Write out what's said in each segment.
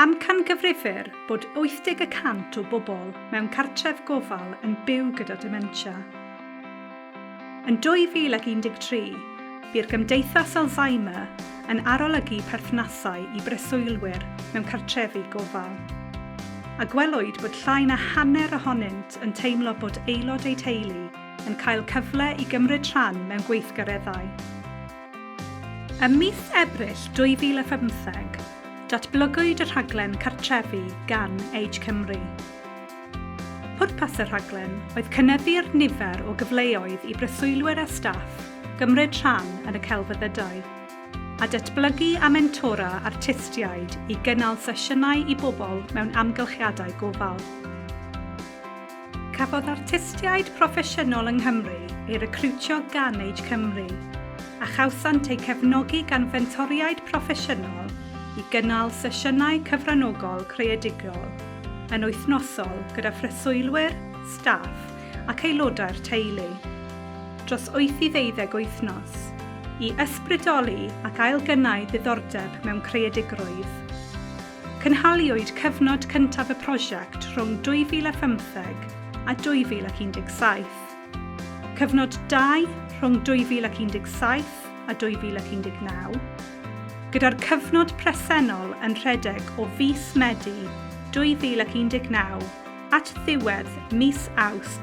Amcangyfrifir bod 80% o bobl mewn cartref gofal yn byw gyda dementia. Yn 2013, bu'r Gymdeithas Alzheimer yn arolygu perthnasau i breswylwyr mewn cartrefi gofal. A gwelwyd bod llai na hanner ohonynt yn teimlo bod aelod eu teulu yn cael cyfle i gymryd rhan mewn gweithgareddau. Ym mis Ebrill 2015, datblygwyd y rhaglen cartrefi gan Age Cymru. Pwrpas y rhaglen oedd cynyddu'r nifer o gyfleoedd i breswylwyr a staff gymryd rhan yn y celfyddydau, a datblygu a mentora artistiaid i gynnal sesiynau i bobl mewn amgylchiadau gofal. Cafodd artistiaid proffesiynol yng Nghymru eu recriwtio gan Age Cymru, a chawsant eu cefnogi gan fentoriaid proffesiynol i gynnal sesiynau cyfranogol creadigol yn wythnosol gyda phreswylwyr, staff ac aelodau'r teulu, dros 8 i 12 wythnos, i ysbrydoli ac ailgynnau diddordeb mewn creadigrwydd. Cynhaliwyd cyfnod cyntaf y prosiect rhwng 2015 a 2017, cyfnod 2 rhwng 2017 a 2019, gyda'r cyfnod presennol yn rhedeg o fis Medi 2019 at ddiwedd mis Awst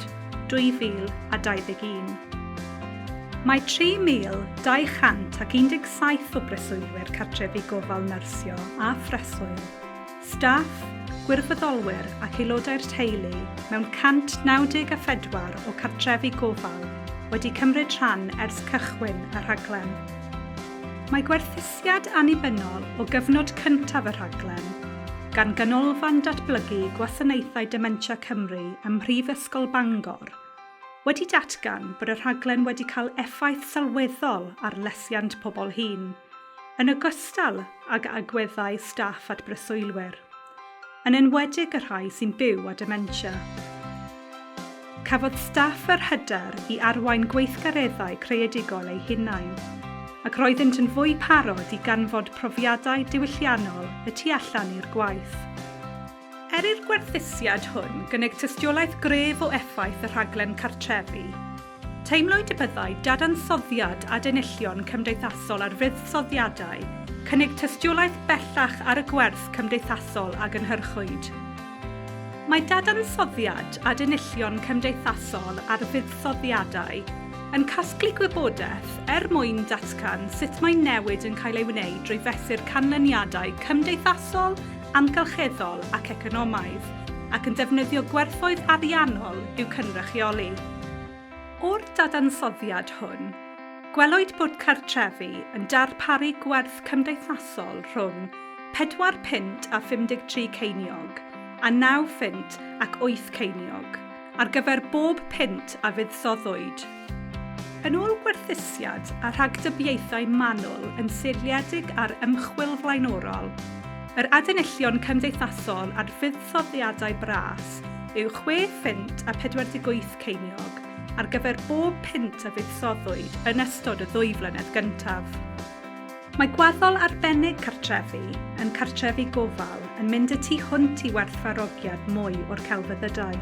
2021. Mae 3,217 o breswylwyr cartrefi gofal nyrsio a phreswyl, staff, gwirfoddolwyr ac aelodau'r teulu mewn 194 o cartrefi gofal wedi cymryd rhan ers cychwyn y rhaglen. Mae gwerthusiad annibynnol o gyfnod cyntaf y rhaglen gan ganolfan datblygu gwasanaethau Dementia Cymru ym Mhrifysgol Bangor wedi datgan bod y rhaglen wedi cael effaith sylweddol ar lesiant pobl hŷn, yn ogystal ag agweddau staff at breswylwyr, yn enwedig y rhai sy'n byw â dementia. Cafodd staff yr hyder i arwain gweithgareddau creadigol eu hunain, ac roeddent yn fwy parod i ganfod profiadau diwylliannol y tu allan i'r gwaith. I'r gwerthusiad hwn gynnig tystiolaeth gref o effaith y rhaglen cartrefi, teimlwyd y byddai dadansoddiad a denillion cymdeithasol ar fuddsoddiadau cynnig tystiolaeth bellach ar y gwerth cymdeithasol a gynhyrchwyd. Mae dadansoddiad a denillion cymdeithasol ar fuddsoddiadau yn casglu gwybodaeth mwyn datgan sut mae newid yn cael ei wneud drwy fesur canlyniadau cymdeithasol, amgylcheddol ac economaidd, ac yn defnyddio gwerthoedd ariannol i'w cynrychioli. O'r dadansoddiad hwn, gwelwyd bod cartrefi yn darparu gwerth cymdeithasol rhwng 4 punt a 53 ceiniog a 9 punt ac 8 ceiniog ar gyfer bob punt a fuddsoddiwyd. Yn ôl gwerthusiad a rhagdybiaethau manwl yn seiliedig ar ymchwil flaenorol, yr adenillion cymdeithasol ar fuddsoddiadau bras yw 6 punt a 48 ceiniog ar gyfer bob punt a fuddsoddiwyd yn ystod y 2 flynedd gyntaf. Mae gwaddol arbennig cartrefi yn cartrefi gofal yn mynd y tu hwnt i werthfawrogiad mwy o'r celfyddydau,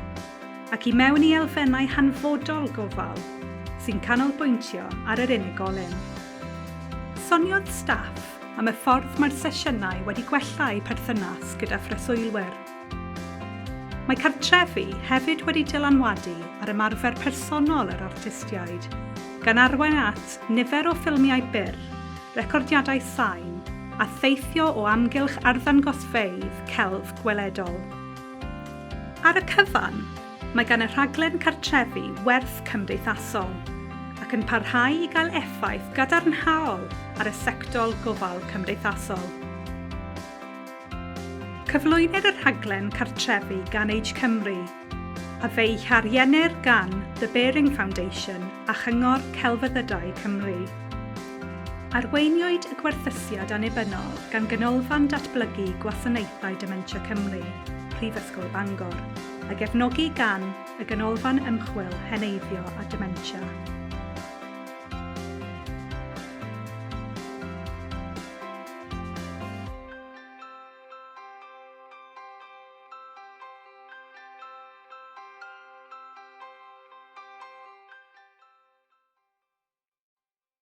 ac i mewn i elfennau hanfodol gofal sy'n canolbwyntio ar yr unigolyn. Soniodd staff am y ffordd mae'r sesiynau wedi gwella eu perthynas gyda phreswylwyr. Mae cartrefi hefyd wedi dylanwadu ar ymarfer personol yr artistiaid, gan arwain at nifer o ffilmiau byr, recordiadau sain a theithio o amgylch arddangosfeydd celf gweledol. Ar y cyfan, mae gan y rhaglen cartrefi werth cymdeithasol, ac yn parhau i gael effaith gadarnhaol ar y sector gofal cymdeithasol. Cyflwynir y rhaglen cartrefi gan Age Cymru, a fe'i hariennir gan The Bearing Foundation a Chyngor Celfyddydau Cymru. Arweiniwyd y gwerthusiad annibynnol gan ganolfan datblygu gwasanaethau Dementia Cymru, Mhrifysgol Bangor, a gefnogi gan y ganolfan ymchwil heneiddio a dementia.